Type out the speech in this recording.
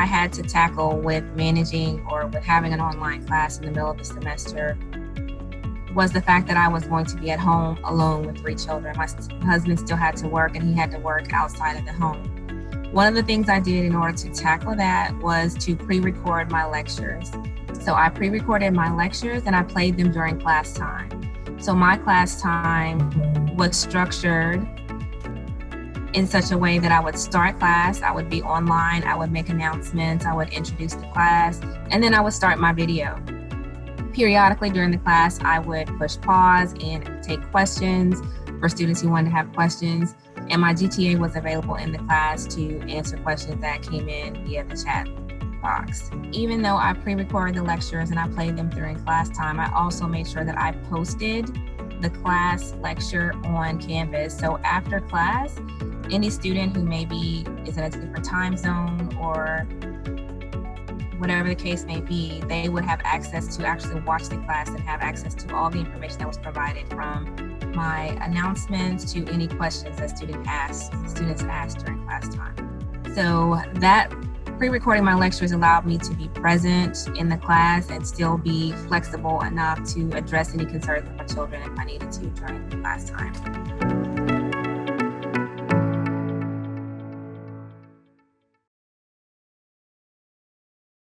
I had to tackle with managing or with having an online class in the middle of the semester was the fact that I was going to be at home alone with 3 children. My husband still had to work, and he had to work outside of the home. One of the things I did in order to tackle that was to pre-record my lectures. So I pre-recorded my lectures and I played them during class time. So my class time was structured in such a way that I would start class, I would be online, I would make announcements, I would introduce the class, and then I would start my video. Periodically during the class, I would push pause and take questions for students who wanted to have questions. And my GTA was available in the class to answer questions that came in via the chat box. Even though I pre-recorded the lectures and I played them during class time, I also made sure that I posted the class lecture on Canvas. So after class, any student who maybe is in a different time zone or whatever the case may be, they would have access to actually watch the class and have access to all the information that was provided, from my announcements to any questions that students asked during class time. So that pre-recording my lectures allowed me to be present in the class and still be flexible enough to address any concerns of my children if I needed to during the class time.